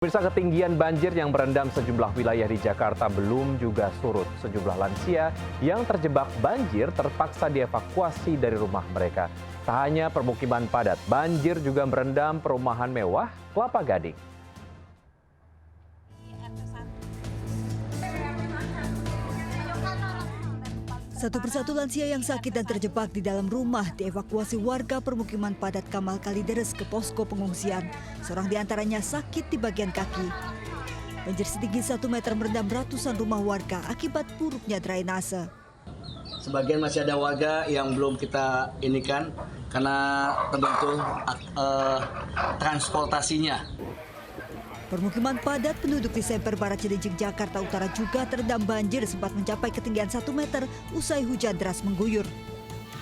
Pemirsa, ketinggian banjir yang merendam sejumlah wilayah di Jakarta belum juga surut. Sejumlah lansia yang terjebak banjir terpaksa dievakuasi dari rumah mereka. Tak hanya permukiman padat, banjir juga merendam perumahan mewah Kelapa Gading. Satu persatu lansia yang sakit dan terjebak di dalam rumah dievakuasi warga permukiman padat Kamal Kalideres ke posko pengungsian. Seorang di antaranya sakit di bagian kaki. Banjir setinggi 1 meter merendam ratusan rumah warga akibat buruknya drainase. Sebagian masih ada warga yang belum kita inikan karena terbentuk transportasinya. Permukiman padat penduduk di Semper Barat Cilincing, Jakarta Utara juga terendam banjir sempat mencapai ketinggian 1 meter usai hujan deras mengguyur.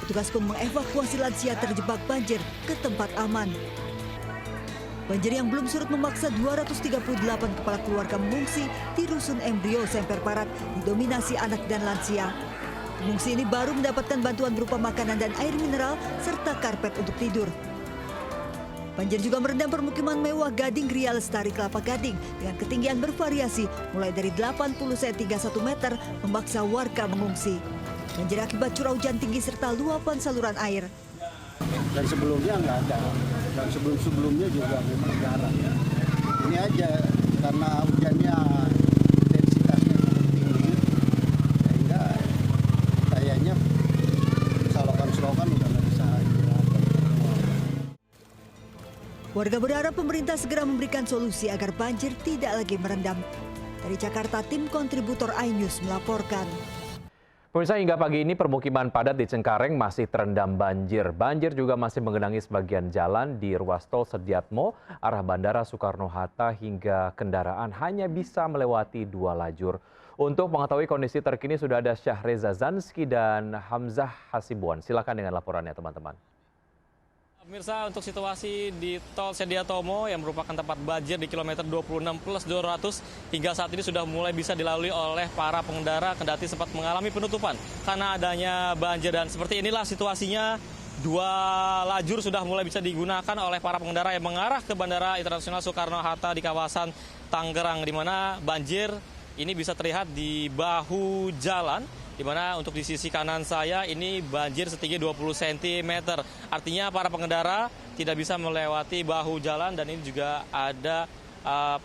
Petugas pun mengevakuasi lansia terjebak banjir ke tempat aman. Banjir yang belum surut memaksa 238 kepala keluarga mengungsi di Rusun Embrio Semper Barat didominasi anak dan lansia. Pengungsi ini baru mendapatkan bantuan berupa makanan dan air mineral serta karpet untuk tidur. Banjir juga merendam permukiman mewah Gading Gria Lestari Kelapa Gading dengan ketinggian bervariasi mulai dari 80 cm hingga 1 meter memaksa warga mengungsi. Banjir akibat curah hujan tinggi serta luapan saluran air. Dan sebelumnya nggak ada, dan sebelum-sebelumnya juga memang jarang. Ini aja karena hujannya intensitasnya cukup tinggi, sehingga kayaknya selokan-selokan udah nggak bisa. Warga berharap pemerintah segera memberikan solusi agar banjir tidak lagi merendam. Dari Jakarta, tim kontributor iNews melaporkan. Pemirsa, hingga pagi ini permukiman padat di Cengkareng masih terendam banjir. Banjir juga masih menggenangi sebagian jalan di ruas tol Sediatmo, arah Bandara Soekarno-Hatta hingga kendaraan hanya bisa melewati 2 lajur. Untuk mengetahui kondisi terkini sudah ada Syahreza Zanski dan Hamzah Hasibuan. Silakan dengan laporannya, teman-teman. Pemirsa, untuk situasi di tol Sediatomo yang merupakan tempat banjir di kilometer 26+200 hingga saat ini sudah mulai bisa dilalui oleh para pengendara, kendati sempat mengalami penutupan karena adanya banjir. Dan seperti inilah situasinya, 2 lajur sudah mulai bisa digunakan oleh para pengendara yang mengarah ke Bandara Internasional Soekarno-Hatta di kawasan Tangerang, di mana banjir ini bisa terlihat di bahu jalan, di mana untuk di sisi kanan saya ini banjir setinggi 20 cm. Artinya para pengendara tidak bisa melewati bahu jalan dan ini juga ada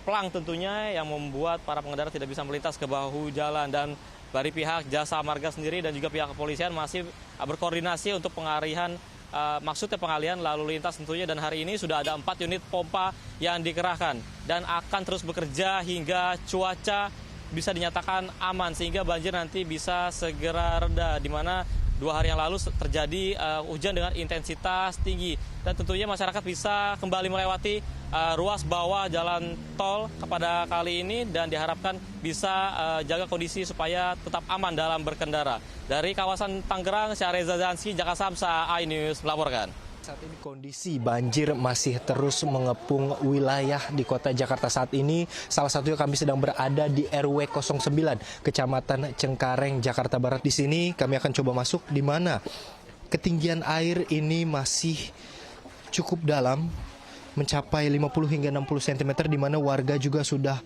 pelang tentunya yang membuat para pengendara tidak bisa melintas ke bahu jalan. Dan dari pihak Jasa Marga sendiri dan juga pihak kepolisian masih berkoordinasi untuk pengalihan pengalihan lalu lintas tentunya, dan hari ini sudah ada 4 unit pompa yang dikerahkan dan akan terus bekerja hingga cuaca bisa dinyatakan aman sehingga banjir nanti bisa segera reda, di mana 2 hari yang lalu terjadi hujan dengan intensitas tinggi, dan tentunya masyarakat bisa kembali melewati ruas bawah jalan tol pada kali ini dan diharapkan bisa jaga kondisi supaya tetap aman dalam berkendara. Dari kawasan Tangerang, Syahreza Zanski, Jakarta Samsa, iNews melaporkan. Saat ini kondisi banjir masih terus mengepung wilayah di kota Jakarta saat ini. Salah satunya kami sedang berada di RW 09, Kecamatan Cengkareng, Jakarta Barat. Di sini kami akan coba masuk, di mana ketinggian air ini masih cukup dalam, mencapai 50 hingga 60 cm, di mana warga juga sudah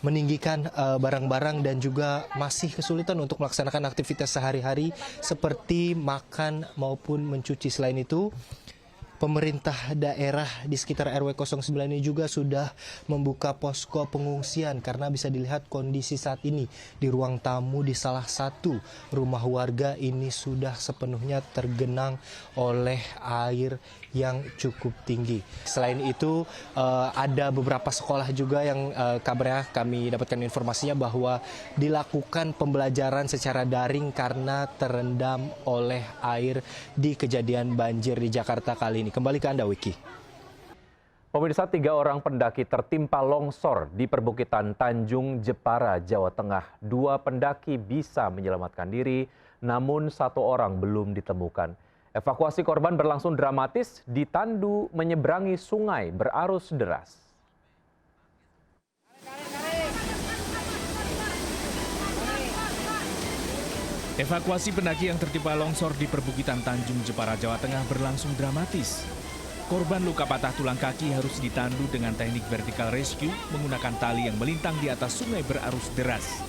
meninggikan barang-barang dan juga masih kesulitan untuk melaksanakan aktivitas sehari-hari seperti makan maupun mencuci. Selain itu, pemerintah daerah di sekitar RW 09 ini juga sudah membuka posko pengungsian karena bisa dilihat kondisi saat ini di ruang tamu di salah satu rumah warga ini sudah sepenuhnya tergenang oleh air yang cukup tinggi. Selain itu ada beberapa sekolah juga yang kabarnya kami dapatkan informasinya bahwa dilakukan pembelajaran secara daring karena terendam oleh air di kejadian banjir di Jakarta kali ini. Kembali ke Anda, Wiki. Pemirsa, 3 orang pendaki tertimpa longsor di perbukitan Tanjung Jepara, Jawa Tengah. 2 pendaki bisa menyelamatkan diri, namun 1 orang belum ditemukan. Evakuasi korban berlangsung dramatis ditandu menyeberangi sungai berarus deras. Evakuasi pendaki yang tertimpa longsor di perbukitan Tanjung Jepara, Jawa Tengah berlangsung dramatis. Korban luka patah tulang kaki harus ditandu dengan teknik vertical rescue menggunakan tali yang melintang di atas sungai berarus deras.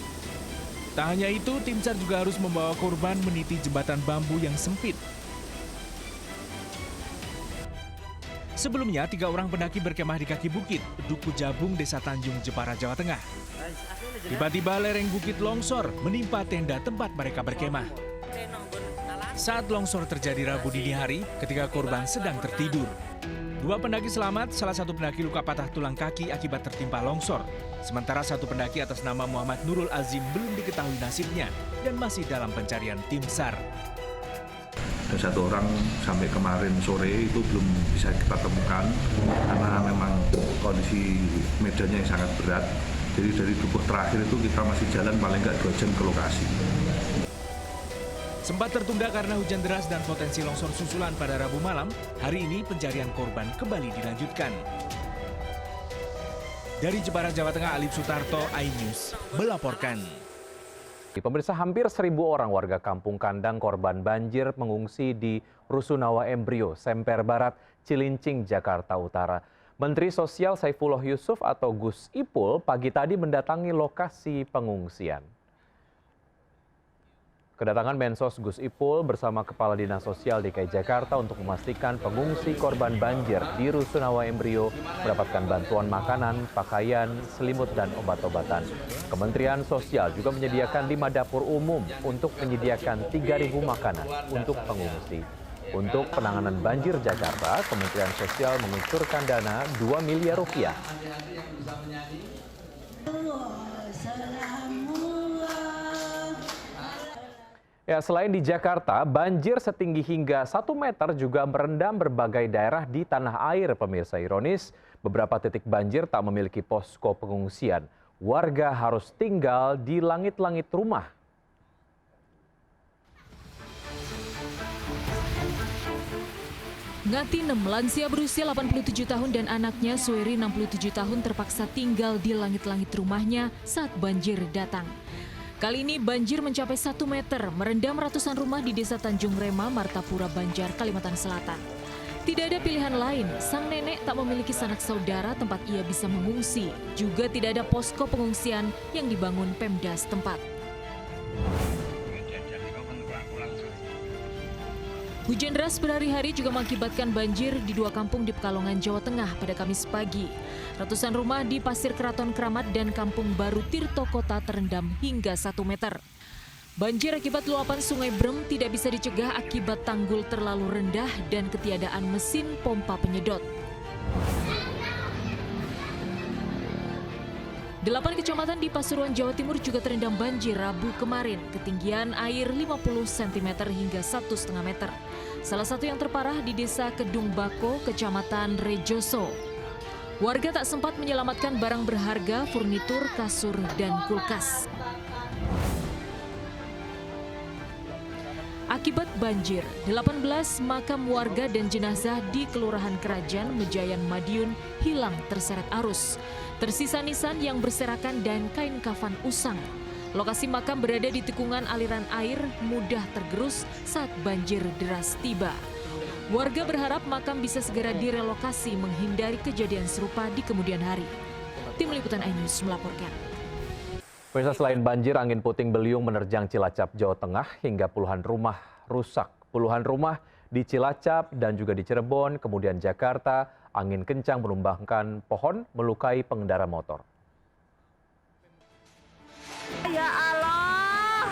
Tak hanya itu, tim SAR juga harus membawa korban meniti jembatan bambu yang sempit. Sebelumnya, 3 orang pendaki berkemah di kaki bukit, Duku Jabung, Desa Tanjung, Jepara, Jawa Tengah. Tiba-tiba lereng bukit longsor menimpa tenda tempat mereka berkemah. Saat longsor terjadi Rabu dini hari, ketika korban sedang tertidur. 2 pendaki selamat, salah satu pendaki luka patah tulang kaki akibat tertimpa longsor. Sementara 1 pendaki atas nama Muhammad Nurul Azim belum diketahui nasibnya dan masih dalam pencarian tim SAR. Dan 1 orang sampai kemarin sore itu belum bisa kita temukan karena memang kondisi medannya yang sangat berat. Jadi dari dukuh terakhir itu kita masih jalan paling nggak 2 jam ke lokasi. Sempat tertunda karena hujan deras dan potensi longsor susulan pada Rabu malam, hari ini pencarian korban kembali dilanjutkan. Dari Jepara, Jawa Tengah, Alif Sutarto, iNews melaporkan. Pemirsa, hampir 1.000 orang warga Kampung Kandang korban banjir mengungsi di Rusunawa Embrio, Semper Barat, Cilincing, Jakarta Utara. Menteri Sosial Saifullah Yusuf atau Gus Ipul pagi tadi mendatangi lokasi pengungsian. Kedatangan Mensos Gus Ipul bersama Kepala Dinas Sosial DKI Jakarta untuk memastikan pengungsi korban banjir di Rusunawa Embrio mendapatkan bantuan makanan, pakaian, selimut, dan obat-obatan. Kementerian Sosial juga menyediakan 5 dapur umum untuk menyediakan 3.000 makanan untuk pengungsi. Untuk penanganan banjir Jakarta, Kementerian Sosial mengucurkan dana 2 miliar rupiah. Ya, selain di Jakarta, banjir setinggi hingga 1 meter juga merendam berbagai daerah di tanah air. Pemirsa, ironis, beberapa titik banjir tak memiliki posko pengungsian. Warga harus tinggal di langit-langit rumah. Ngati 6, lansia berusia 87 tahun dan anaknya Sueri 67 tahun terpaksa tinggal di langit-langit rumahnya saat banjir datang. Kali ini banjir mencapai 1 meter, merendam ratusan rumah di Desa Tanjung Rema, Martapura, Banjar, Kalimantan Selatan. Tidak ada pilihan lain, sang nenek tak memiliki sanak saudara tempat ia bisa mengungsi. Juga tidak ada posko pengungsian yang dibangun Pemda setempat. Hujan deras berhari-hari juga mengakibatkan banjir di 2 kampung di Pekalongan, Jawa Tengah pada Kamis pagi. Ratusan rumah di Pasir Keraton Kramat dan Kampung Baru Tirto Kota terendam hingga 1 meter. Banjir akibat luapan Sungai Brem tidak bisa dicegah akibat tanggul terlalu rendah dan ketiadaan mesin pompa penyedot. 8 kecamatan di Pasuruan, Jawa Timur juga terendam banjir Rabu kemarin. Ketinggian air 50 cm hingga 1,5 meter. Salah satu yang terparah di Desa Kedung Bako, Kecamatan Rejoso. Warga tak sempat menyelamatkan barang berharga, furnitur, kasur, dan kulkas. Akibat banjir, 18 makam warga dan jenazah di Kelurahan Kerajaan, Mejayan, Madiun hilang terseret arus. Tersisa nisan yang berserakan dan kain kafan usang. Lokasi makam berada di tikungan aliran air, mudah tergerus saat banjir deras tiba. Warga berharap makam bisa segera direlokasi menghindari kejadian serupa di kemudian hari. Tim Liputan iNews melaporkan. Pemirsa, selain banjir, angin puting beliung menerjang Cilacap, Jawa Tengah hingga puluhan rumah rusak. Puluhan rumah di Cilacap dan juga di Cirebon, kemudian Jakarta, angin kencang menumbangkan pohon melukai pengendara motor. Ya Allah!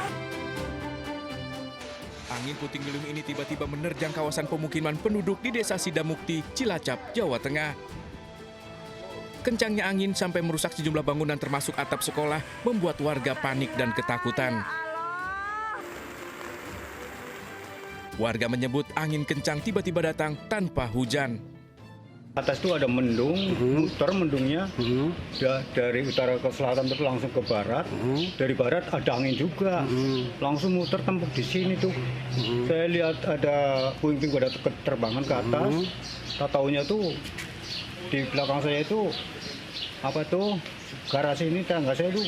Angin puting beliung ini tiba-tiba menerjang kawasan pemukiman penduduk di Desa Sidamukti, Cilacap, Jawa Tengah. Kencangnya angin sampai merusak sejumlah bangunan termasuk atap sekolah membuat warga panik dan ketakutan. Warga menyebut angin kencang tiba-tiba datang tanpa hujan. Atas itu ada mendung, muter mendungnya dari utara ke selatan terus langsung ke barat. Dari barat ada angin juga, langsung muter tembok di sini tuh. Saya lihat ada puing-puing pada terbangan ke atas. Tak taunya tuh di belakang saya itu apa tuh garasi ini tangga saya tuh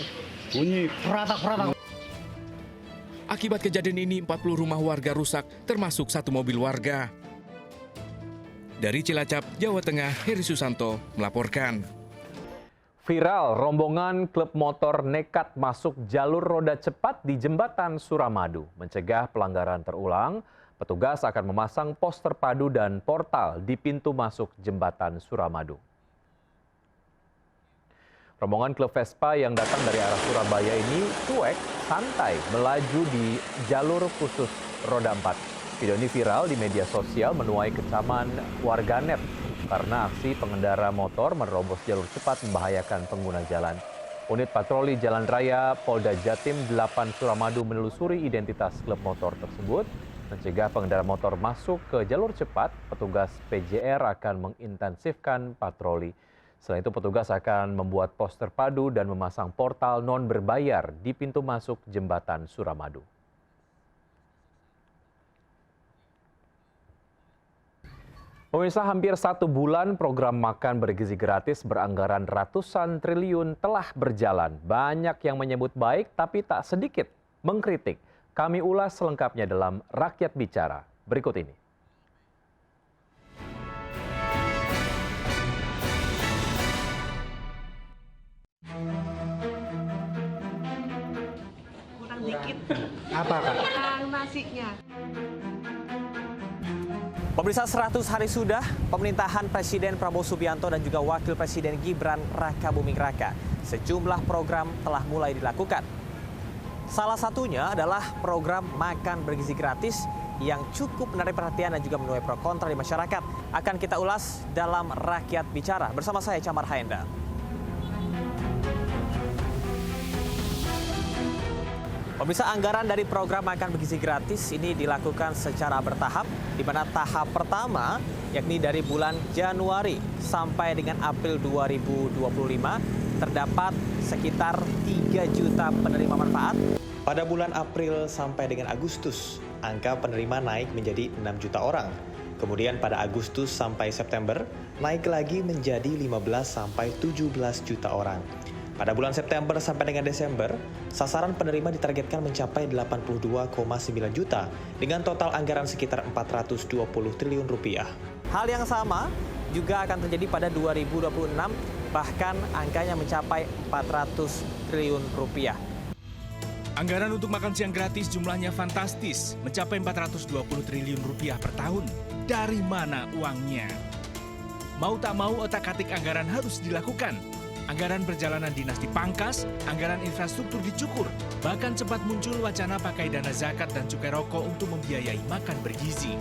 bunyi peratak-peratak. Akibat kejadian ini 40 rumah warga rusak termasuk 1 mobil warga. Dari Cilacap, Jawa Tengah, Heri Susanto melaporkan. Viral, rombongan klub motor nekat masuk jalur roda cepat di jembatan Suramadu. Mencegah pelanggaran terulang, petugas akan memasang pos terpadu dan portal di pintu masuk jembatan Suramadu. Rombongan klub Vespa yang datang dari arah Surabaya ini cuek, santai, melaju di jalur khusus roda 4. Video ini viral di media sosial menuai kecaman warganet karena aksi pengendara motor menerobos jalur cepat membahayakan pengguna jalan. Unit patroli Jalan Raya Polda Jatim 8 Suramadu menelusuri identitas klub motor tersebut. Mencegah pengendara motor masuk ke jalur cepat, petugas PJR akan mengintensifkan patroli. Selain itu, petugas akan membuat pos terpadu dan memasang portal non berbayar di pintu masuk jembatan Suramadu. Pemirsa, hampir 1 bulan program makan bergizi gratis beranggaran ratusan triliun telah berjalan. Banyak yang menyebut baik, tapi tak sedikit mengkritik. Kami ulas selengkapnya dalam Rakyat Bicara berikut ini. Kurang dikit. Apa, Kak? Kurang nasinya. Pemirsa, 100 hari sudah pemerintahan Presiden Prabowo Subianto dan juga Wakil Presiden Gibran Rakabuming Raka. Sejumlah program telah mulai dilakukan. Salah satunya adalah program makan bergizi gratis yang cukup menarik perhatian dan juga menuai pro kontra di masyarakat. Akan kita ulas dalam Rakyat Bicara bersama saya, Camar Haenda. Pemirsa, anggaran dari program makan bergizi gratis ini dilakukan secara bertahap, di mana tahap pertama yakni dari bulan Januari sampai dengan April 2025 terdapat sekitar 3 juta penerima manfaat. Pada bulan April sampai dengan Agustus, angka penerima naik menjadi 6 juta orang. Kemudian pada Agustus sampai September naik lagi menjadi 15 sampai 17 juta orang. Pada bulan September sampai dengan Desember, sasaran penerima ditargetkan mencapai 82,9 juta dengan total anggaran sekitar 420 triliun rupiah. Hal yang sama juga akan terjadi pada 2026, bahkan angkanya mencapai 400 triliun rupiah. Anggaran untuk makan siang gratis jumlahnya fantastis, mencapai 420 triliun rupiah per tahun. Dari mana uangnya? Mau tak mau otak-atik anggaran harus dilakukan. Anggaran perjalanan dinas dipangkas, anggaran infrastruktur dicukur, bahkan sempat muncul wacana pakai dana zakat dan cukai rokok untuk membiayai makan bergizi.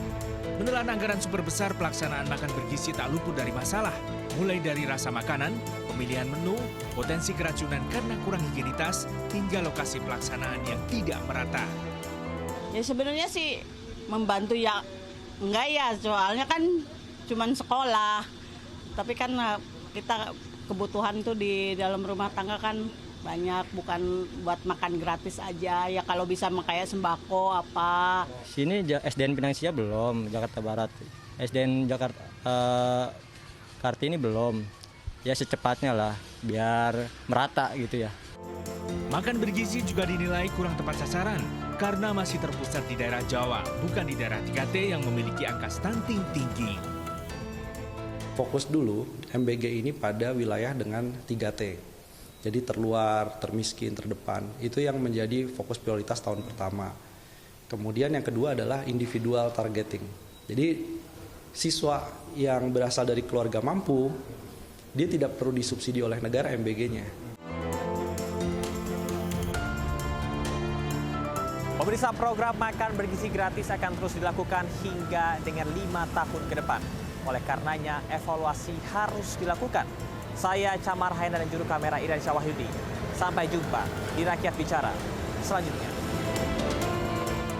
Menelan anggaran super besar, pelaksanaan makan bergizi tak luput dari masalah. Mulai dari rasa makanan, pemilihan menu, potensi keracunan karena kurang higienitas, hingga lokasi pelaksanaan yang tidak merata. Ya sebenarnya sih membantu ya enggak ya, soalnya kan cuman sekolah. Tapi kan kita kebutuhan tuh di dalam rumah tangga kan banyak, bukan buat makan gratis aja. Ya kalau bisa kayak sembako apa. Sini SDN Pinang Sia belum, Jakarta Barat. SDN Jakarta Kartini belum. Ya secepatnya lah, biar merata gitu ya. Makan bergizi juga dinilai kurang tepat sasaran karena masih terpusat di daerah Jawa, bukan di daerah 3T yang memiliki angka stunting tinggi. Fokus dulu MBG ini pada wilayah dengan 3T. Jadi terluar, termiskin, terdepan. Itu yang menjadi fokus prioritas tahun pertama. Kemudian yang kedua adalah individual targeting. Jadi siswa yang berasal dari keluarga mampu, dia tidak perlu disubsidi oleh negara MBG-nya. Pemirsa, program makan bergizi gratis akan terus dilakukan hingga dengan 5 tahun ke depan. Oleh karenanya, evaluasi harus dilakukan. Saya Camar Haenda dan juru kamera Iran Syawahyudi. Sampai jumpa di Rakyat Bicara selanjutnya.